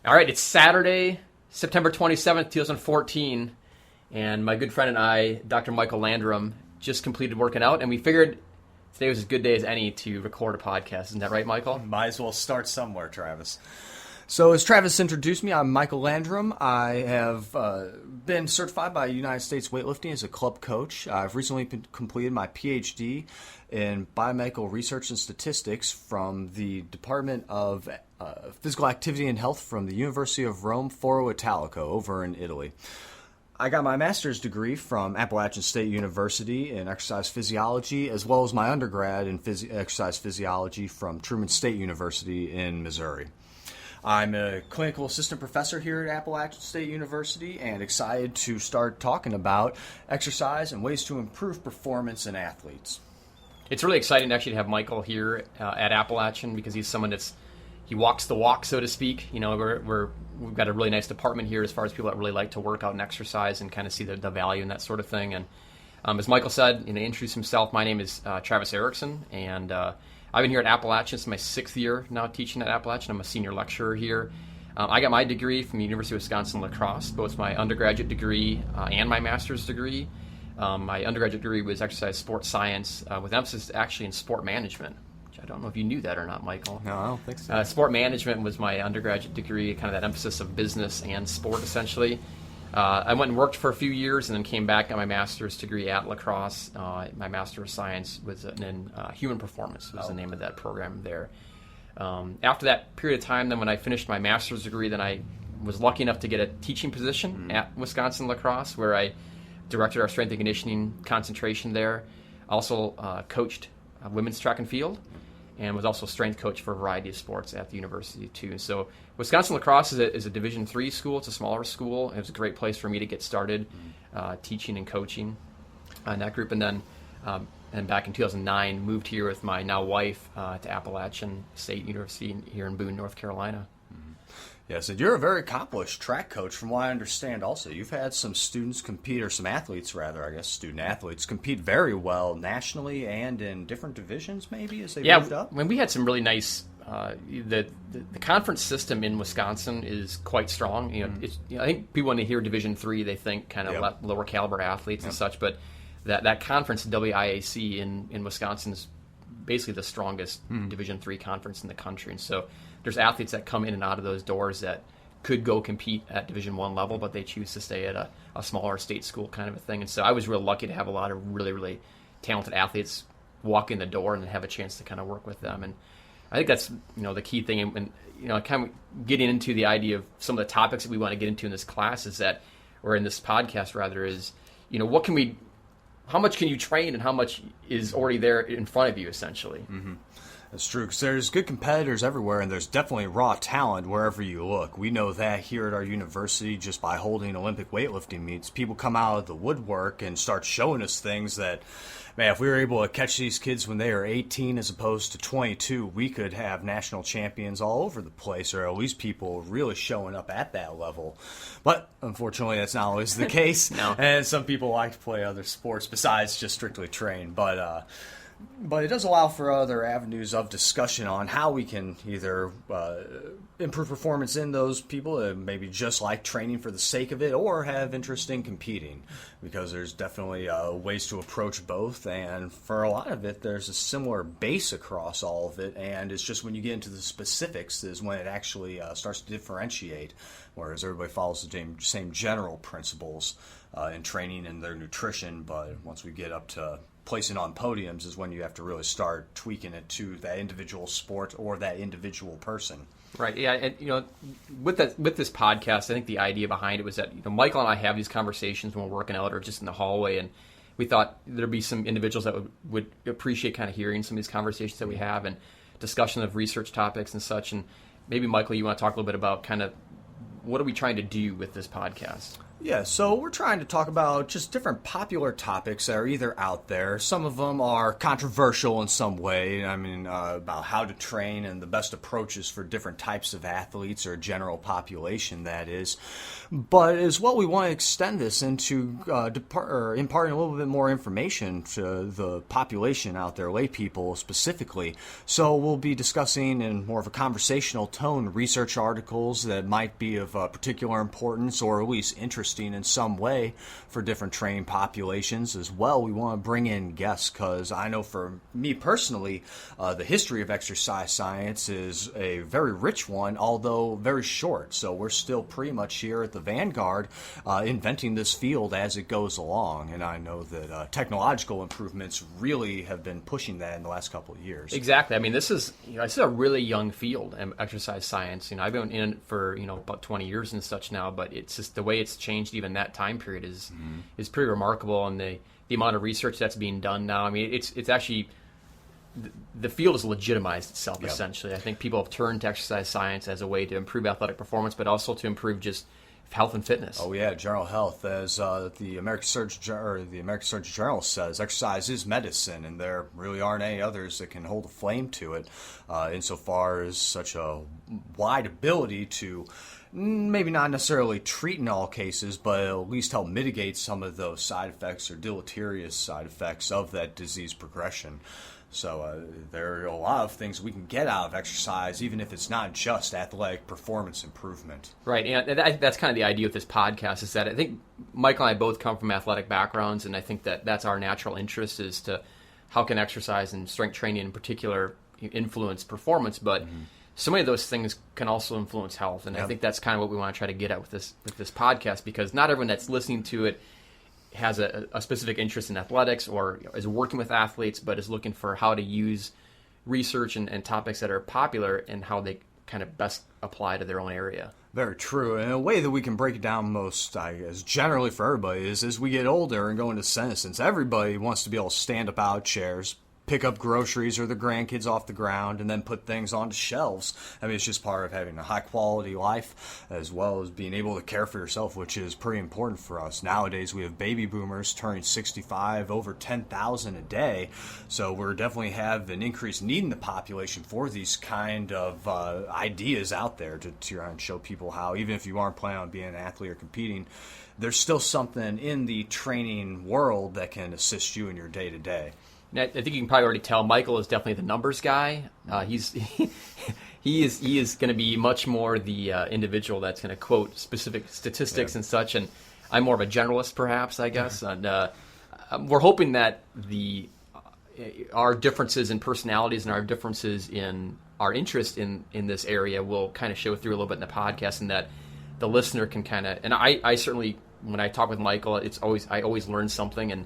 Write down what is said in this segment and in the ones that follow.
All right, it's Saturday, September 27th, 2014, and my good friend and I, Dr. Michael Landram, just completed working out, and we figured today was as good day as any to record a podcast. Isn't that right, Michael? Might as well start somewhere, Travis. So as Travis introduced me, I'm Michael Landram. I have been certified by United States Weightlifting as a club coach. I've recently completed my PhD in biomedical research and statistics from the Department of Physical Activity and Health from the University of Rome Foro Italico over in Italy. I got my master's degree from Appalachian State University in exercise physiology, as well as my undergrad in exercise physiology from Truman State University in Missouri. I'm a clinical assistant professor here at Appalachian State University and excited to start talking about exercise and ways to improve performance in athletes. It's really exciting actually to have Michael here at Appalachian because he's someone he walks the walk, so to speak. You know, we've got a really nice department here as far as people that really like to work out and exercise and kind of see the value in that sort of thing. And as Michael said, introduce himself, my name is Travis Erickson, and I've been here at Appalachian. It's my 6th year now teaching at Appalachian. I'm a senior lecturer here. I got my degree from the University of Wisconsin La Crosse, both my undergraduate degree and my master's degree. My undergraduate degree was exercise sports science with emphasis actually in sport management, which I don't know if you knew that or not, Michael. No, I don't think so. Sport management was my undergraduate degree, kind of that emphasis of business and sport essentially. I went and worked for a few years and then came back, got my master's degree at La Crosse. My master of science was in human performance was the name of that program there. After that period of time, then when I finished my master's degree, then I was lucky enough to get a teaching position at Wisconsin La Crosse, where I directed our strength and conditioning concentration there. Also coached women's track and field, and was also strength coach for a variety of sports at the university too. So Wisconsin La Crosse is a Division III school. It's a smaller school. It was a great place for me to get started teaching and coaching in that group. And then and back in 2009, moved here with my now wife to Appalachian State University here in Boone, North Carolina. Yes, and you're a very accomplished track coach from what I understand also. You've had some students compete, or some athletes rather, I guess, student athletes, compete very well nationally and in different divisions maybe as they moved up? Yeah, when we had some really nice, the conference system in Wisconsin is quite strong. I think people when they hear Division III, they think kind of lower caliber athletes and such, but that conference, WIAC in Wisconsin is basically the strongest Division III conference in the country. And so there's athletes that come in and out of those doors that could go compete at Division I level, but they choose to stay at a smaller state school kind of a thing. And so I was real lucky to have a lot of really, really talented athletes walk in the door and have a chance to kind of work with them. And I think that's the key thing. And kind of getting into the idea of some of the topics that we want to get into in this class is that, or in this podcast rather, is how much can you train and how much is already there in front of you essentially. Mm-hmm. That's true, because there's good competitors everywhere, and there's definitely raw talent wherever you look. We know that here at our university just by holding Olympic weightlifting meets. People come out of the woodwork and start showing us things that, man, if we were able to catch these kids when they are 18 as opposed to 22, we could have national champions all over the place, or at least people really showing up at that level. But unfortunately, that's not always the case. No. And some people like to play other sports besides just strictly train. But it does allow for other avenues of discussion on how we can either improve performance in those people that maybe just like training for the sake of it or have interest in competing, because there's definitely ways to approach both. And for a lot of it, there's a similar base across all of it. And it's just when you get into the specifics is when it actually starts to differentiate, whereas everybody follows the same general principles in training and their nutrition. But once we get up to placing on podiums is when you have to really start tweaking it to that individual sport or that individual person. Right. Yeah. And with this podcast, I think the idea behind it was that Michael and I have these conversations when we're working out or just in the hallway, and we thought there'd be some individuals that would appreciate kind of hearing some of these conversations that we have and discussion of research topics and such. And maybe Michael, you want to talk a little bit about kind of what are we trying to do with this podcast? Yeah, so we're trying to talk about just different popular topics that are either out there. Some of them are controversial in some way. I mean, about how to train and the best approaches for different types of athletes or general population, that is. But as well, we want to extend this into imparting a little bit more information to the population out there, lay people specifically. So we'll be discussing in more of a conversational tone research articles that might be of particular importance or at least interesting in some way for different training populations. As well, we want to bring in guests because I know for me personally, the history of exercise science is a very rich one, although very short. So we're still pretty much here at the vanguard inventing this field as it goes along. And I know that technological improvements really have been pushing that in the last couple of years. Exactly. I mean, this is a really young field, exercise science. I've been in it for about 20 years and such now, but it's just the way it's changed even that time period is pretty remarkable, and the amount of research that's being done now. I mean, it's actually the field has legitimized itself essentially. I think people have turned to exercise science as a way to improve athletic performance, but also to improve just health and fitness. Oh yeah, general health, as the American Surgeon Journal says, exercise is medicine, and there really aren't any others that can hold a flame to it, insofar as such a wide ability to maybe not necessarily treat in all cases, but at least help mitigate some of those side effects or deleterious side effects of that disease progression. So there are a lot of things we can get out of exercise, even if it's not just athletic performance improvement. Right, and that's kind of the idea with this podcast, is that I think Michael and I both come from athletic backgrounds, and I think that that's our natural interest, is to how can exercise and strength training in particular influence performance, but so many of those things can also influence health, and I think that's kind of what we want to try to get at with this podcast, because not everyone that's listening to it has a specific interest in athletics or is working with athletes, but is looking for how to use research and topics that are popular and how they kind of best apply to their own area. Very true. And a way that we can break it down most, I guess, generally for everybody is as we get older and go into senescence, everybody wants to be able to stand up out of chairs, pick up groceries or the grandkids off the ground, and then put things onto shelves. I mean, it's just part of having a high-quality life, as well as being able to care for yourself, which is pretty important for us. Nowadays, we have baby boomers turning 65, over 10,000 a day, so we're definitely have an increased need in the population for these kind of ideas out there to try and show people how, even if you aren't planning on being an athlete or competing, there's still something in the training world that can assist you in your day-to-day. I think you can probably already tell Michael is definitely the numbers guy. He is going to be much more the individual that's going to quote specific statistics and such, and I'm more of a generalist, perhaps, I guess. And we're hoping that our differences in personalities and our differences in our interest in this area will kind of show through a little bit in the podcast, and that the listener can kind of. And I certainly, when I talk with Michael, I always learn something, and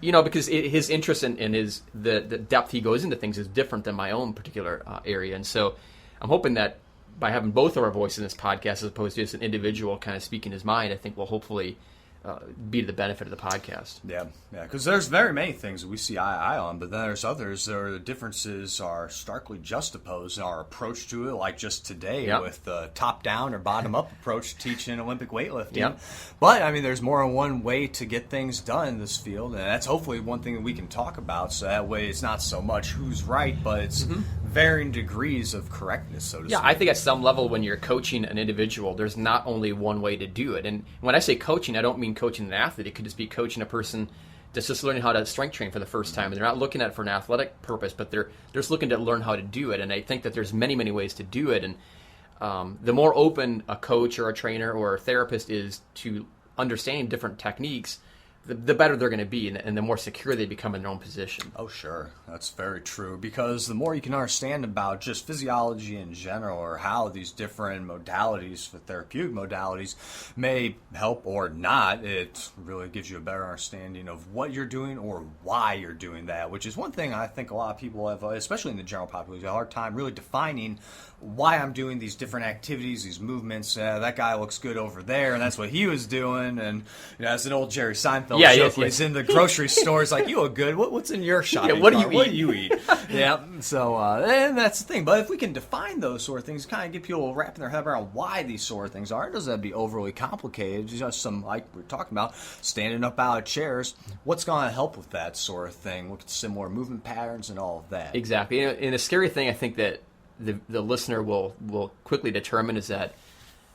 because his interest in the depth he goes into things is different than my own particular area. And so I'm hoping that by having both of our voices in this podcast, as opposed to just an individual kind of speaking his mind, I think will hopefully be to the benefit of the podcast. Yeah, because there's very many things that we see eye to eye on, but then there's others where the differences are starkly juxtaposed in our approach to it, like just today with the top-down or bottom-up approach to teaching Olympic weightlifting. Yep. But, I mean, there's more than one way to get things done in this field, and that's hopefully one thing that we can talk about, so that way it's not so much who's right, but it's varying degrees of correctness, so to speak. Yeah, I think at some level when you're coaching an individual, there's not only one way to do it. And when I say coaching, I don't mean coaching an athlete. It could just be coaching a person that's just learning how to strength train for the first time. And they're not looking at it for an athletic purpose, but they're just looking to learn how to do it. And I think that there's many, many ways to do it. And the more open a coach or a trainer or a therapist is to understanding different techniques, the better they're going to be, and the more secure they become in their own position. Oh, sure. That's very true, because the more you can understand about just physiology in general, or how these different modalities, therapeutic modalities, may help or not, it really gives you a better understanding of what you're doing or why you're doing that, which is one thing I think a lot of people have, especially in the general population, a hard time really defining why I'm doing these different activities, these movements. That guy looks good over there, and that's what he was doing. And as an old Jerry Seinfeld joke, when he's in the grocery store, it's like, you look good. What's in your shopping what cart? do you eat? What do you eat? Yeah. So, and that's the thing. But if we can define those sort of things, kind of get people wrapping their head around why these sort of things are, it doesn't have to be overly complicated. It's just some, like we're talking about, standing up out of chairs. What's going to help with that sort of thing? Look at similar movement patterns and all of that. Exactly. And the scary thing, I think, that the listener will quickly determine is that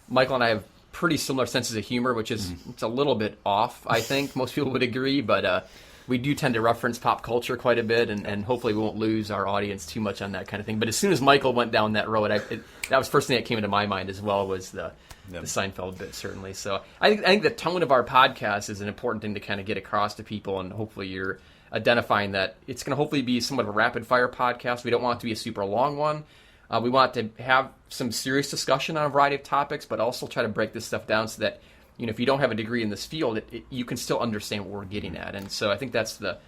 Michael and I have pretty similar senses of humor, which is it's a little bit off, I think. Most people would agree, but we do tend to reference pop culture quite a bit, and hopefully we won't lose our audience too much on that kind of thing. But as soon as Michael went down that road, that was the first thing that came into my mind as well, was the Seinfeld bit, certainly. So I think the tone of our podcast is an important thing to kind of get across to people, and hopefully you're identifying that it's going to hopefully be somewhat of a rapid-fire podcast. We don't want it to be a super long one. We want to have some serious discussion on a variety of topics, but also try to break this stuff down so that, if you don't have a degree in this field, you can still understand what we're getting at. And so I think that's the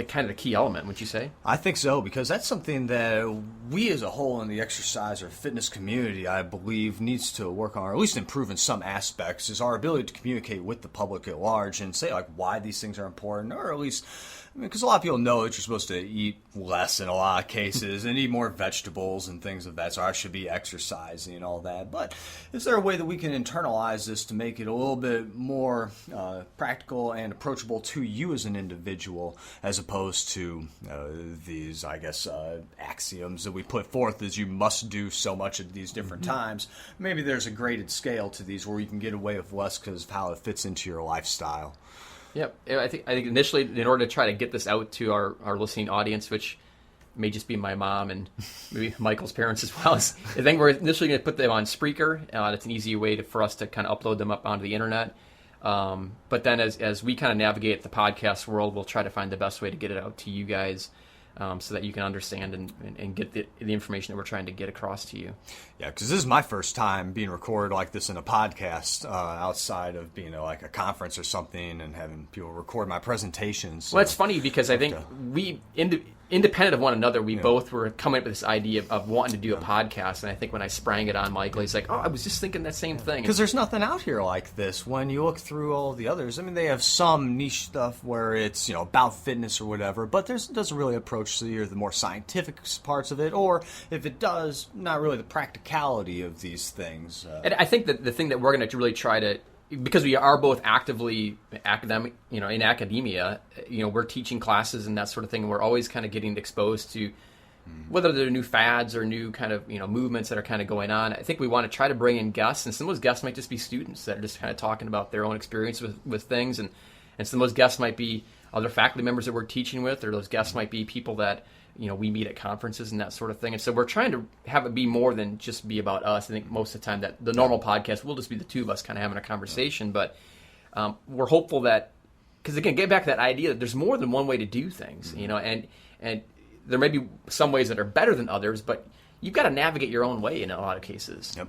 kind of the key element, would you say? I think so, because that's something that we as a whole in the exercise or fitness community, I believe, needs to work on, or at least improve in some aspects, is our ability to communicate with the public at large and say, like, why these things are important, or at least, because a lot of people know that you're supposed to eat less in a lot of cases and eat more vegetables and things of that, so I should be exercising and all that. But is there a way that we can internalize this to make it a little bit more practical and approachable to you as an individual, as opposed to these, I guess, axioms that we put forth as you must do so much at these different times? Maybe there's a graded scale to these where you can get away with less because of how it fits into your lifestyle. Yep. I think initially, in order to try to get this out to our listening audience, which may just be my mom and maybe Michael's parents as well, I think we're initially going to put them on Spreaker. That's an easy way for us to kind of upload them up onto the internet. But then as we kind of navigate the podcast world, we'll try to find the best way to get it out to you guys, so that you can understand and get the information that we're trying to get across to you. Yeah, because this is my first time being recorded like this in a podcast, outside of being like a conference or something and having people record my presentations. So well, it's funny because I think we, independent of one another, we both were coming up with this idea of wanting to do a podcast. And I think when I sprang it on Michael, he's like, oh, I was just thinking that same thing. Because there's nothing out here like this. When you look through all the others, I mean, they have some niche stuff where it's, about fitness or whatever, but it doesn't really approach the more scientific parts of it, or if it does, not really the practicality of these things. And I think that the thing that we're going to really try to, because we are both actively academic, in academia, we're teaching classes and that sort of thing. And we're always kind of getting exposed to whether they're new fads or new kind of, movements that are kind of going on. I think we want to try to bring in guests, and some of those guests might just be students that are just kind of talking about their own experience with things. And some of those guests might be other faculty members that we're teaching with, or those guests might be people that, we meet at conferences and that sort of thing. And so we're trying to have it be more than just be about us. I think most of the time that the normal podcast will just be the two of us kind of having a conversation. But we're hopeful that, because again, get back to that idea that there's more than one way to do things, and there may be some ways that are better than others, but you've got to navigate your own way in a lot of cases. Yep.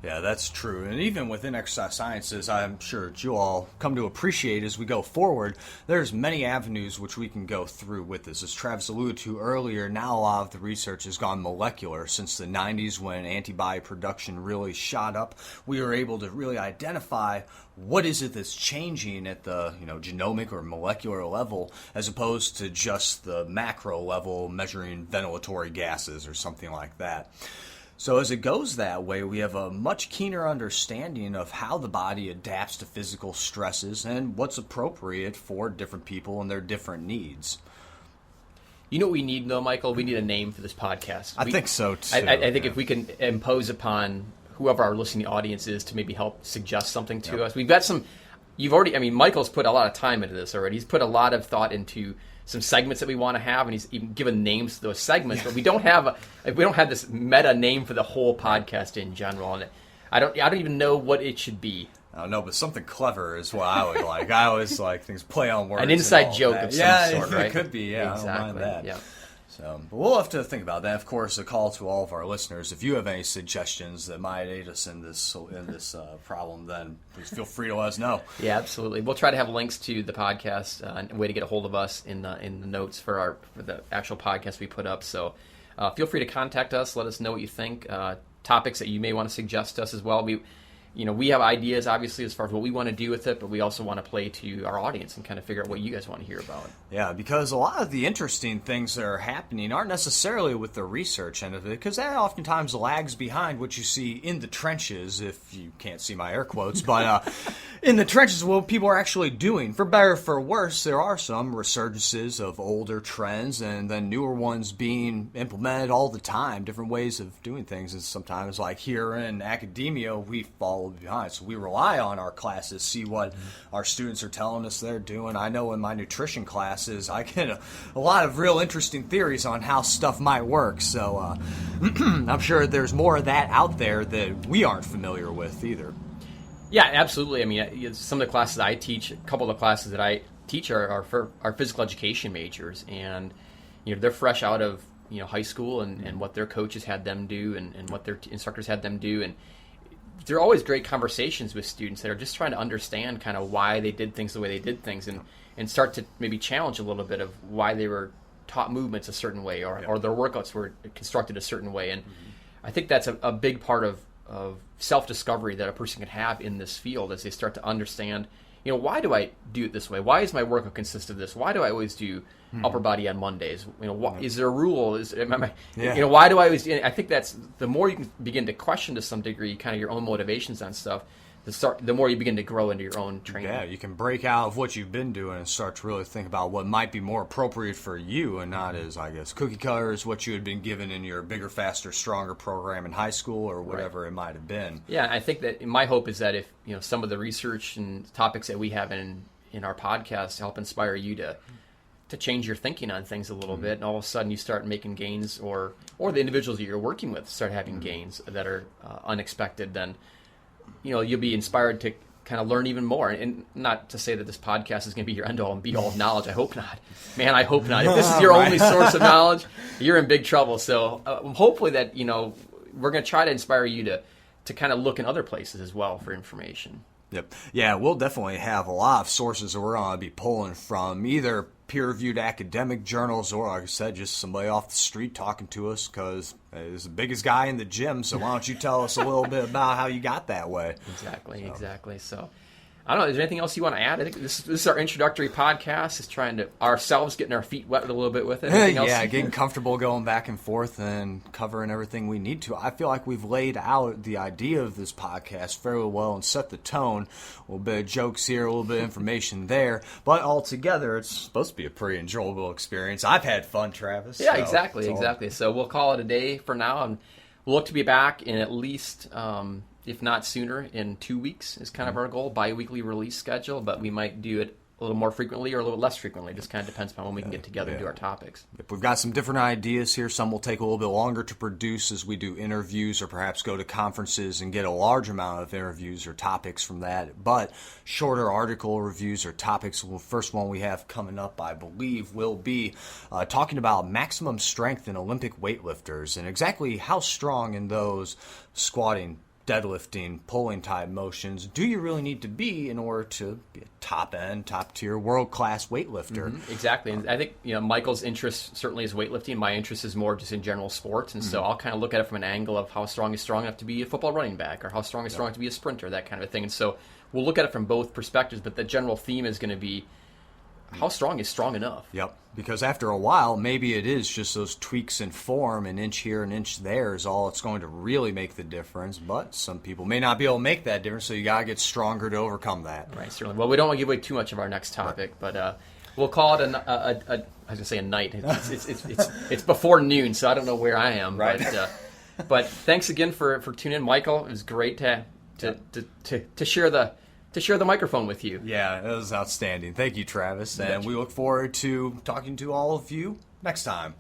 Yeah, that's true. And even within exercise sciences, I'm sure that you all come to appreciate as we go forward, there's many avenues which we can go through with this. As Travis alluded to earlier, now a lot of the research has gone molecular. Since the 90s, when antibody production really shot up, we were able to really identify what is it that's changing at the genomic or molecular level, as opposed to just the macro level measuring ventilatory gases or something like that. So as it goes that way, we have a much keener understanding of how the body adapts to physical stresses and what's appropriate for different people and their different needs. You know what we need, though, Michael? We need a name for this podcast. I think so, too. I think if we can impose upon whoever our listening audience is to maybe help suggest something to us. We've got some... Michael's put a lot of time into this already. He's put a lot of thought into some segments that we want to have, and he's even given names to those segments. But we don't have this meta name for the whole podcast in general, and I don't even know what it should be. I don't know, but something clever is what I would like. I always like things play on words. An inside joke of some sort, right? It could be. Yeah, exactly. I don't mind that. Yeah. So, but we'll have to think about that. Of course, a call to all of our listeners. If you have any suggestions that might aid us in this problem, then please feel free to let us know. Yeah, absolutely. We'll try to have links to the podcast and a way to get a hold of us in the notes for the actual podcast we put up. So feel free to contact us. Let us know what you think. Topics that you may want to suggest to us as well. We have ideas, obviously, as far as what we want to do with it, but we also want to play to our audience and kind of figure out what you guys want to hear about. Yeah, because a lot of the interesting things that are happening aren't necessarily with the research end of it, because that oftentimes lags behind what you see in the trenches, if you can't see my air quotes, but in the trenches, what people are actually doing. For better or for worse, there are some resurgences of older trends and then newer ones being implemented all the time, different ways of doing things. And sometimes, like here in academia, we fall behind. So we rely on our classes, see what our students are telling us they're doing. I know in my nutrition classes, I get a lot of real interesting theories on how stuff might work. So I'm sure there's more of that out there that we aren't familiar with either. Yeah, absolutely. I mean, some of the classes I teach, a couple of the classes that I teach are physical education majors, and they're fresh out of high school and what their coaches had them do and what their instructors had them do, and they're always great conversations with students that are just trying to understand kind of why they did things the way they did things, and start to maybe challenge a little bit of why they were taught movements a certain way or their workouts were constructed a certain way. And I think that's a big part of self-discovery that a person can have in this field as they start to understand, why do I do it this way? Why is my workout consist of this? Why do I always do upper body on Mondays? Is there a rule? Why do I always do? I think that's the more you can begin to question to some degree kind of your own motivations on stuff, the more you begin to grow into your own training. Yeah, you can break out of what you've been doing and start to really think about what might be more appropriate for you and not as, I guess, cookie cutters, what you had been given in your bigger, faster, stronger program in high school or whatever it might have been. Yeah, I think that my hope is that if some of the research and topics that we have in our podcast help inspire you to change your thinking on things a little bit, and all of a sudden you start making gains, or the individuals that you're working with start having gains that are unexpected, then you'll be inspired to kind of learn even more. And not to say that this podcast is going to be your end-all and be-all of knowledge. I hope not. Man, I hope not. If this is your only source of knowledge, you're in big trouble. So hopefully that, we're going to try to inspire you to kind of look in other places as well for information. Yep. Yeah, we'll definitely have a lot of sources that we're going to be pulling from, either peer-reviewed academic journals or, like I said, just somebody off the street talking to us, because he's the biggest guy in the gym, so why don't you tell us a little bit about how you got that way? Exactly. So I don't know, is there anything else you want to add? I think this is our introductory podcast, is trying to ourselves getting our feet wet a little bit with it. Yeah, getting comfortable going back and forth and covering everything we need to. I feel like we've laid out the idea of this podcast fairly well and set the tone. A little bit of jokes here, a little bit of information there, but altogether it's supposed to be a pretty enjoyable experience. I've had fun, Travis. Yeah, exactly. So we'll call it a day for now, and we'll look to be back in at least if not sooner, in 2 weeks is kind of our goal, bi-weekly release schedule, but we might do it a little more frequently or a little less frequently. Just kind of depends on when we can get together and do our topics. If we've got some different ideas here, some will take a little bit longer to produce as we do interviews or perhaps go to conferences and get a large amount of interviews or topics from that. But shorter article reviews or topics, the first one we have coming up, I believe, will be talking about maximum strength in Olympic weightlifters and exactly how strong in those squatting, deadlifting, pulling type motions do you really need to be in order to be a top-end, top-tier, world-class weightlifter? Mm-hmm, exactly. And I think Michael's interest certainly is weightlifting. My interest is more just in general sports. And so I'll kind of look at it from an angle of how strong is strong enough to be a football running back, or how strong is strong enough to be a sprinter, that kind of thing. And so we'll look at it from both perspectives, but the general theme is going to be how strong is strong enough? Yep, because after a while, maybe it is just those tweaks in form, an inch here, an inch there is all it's going to really make the difference, but some people may not be able to make that difference, so you got to get stronger to overcome that. Right, certainly. Well, we don't want to give away too much of our next topic, but we'll call it I was going to say a night. It's before noon, so I don't know where I am. Right. But thanks again for tuning in, Michael. It was great to share the microphone with you. Yeah, it was outstanding. Thank you, Travis. And we look forward to talking to all of you next time.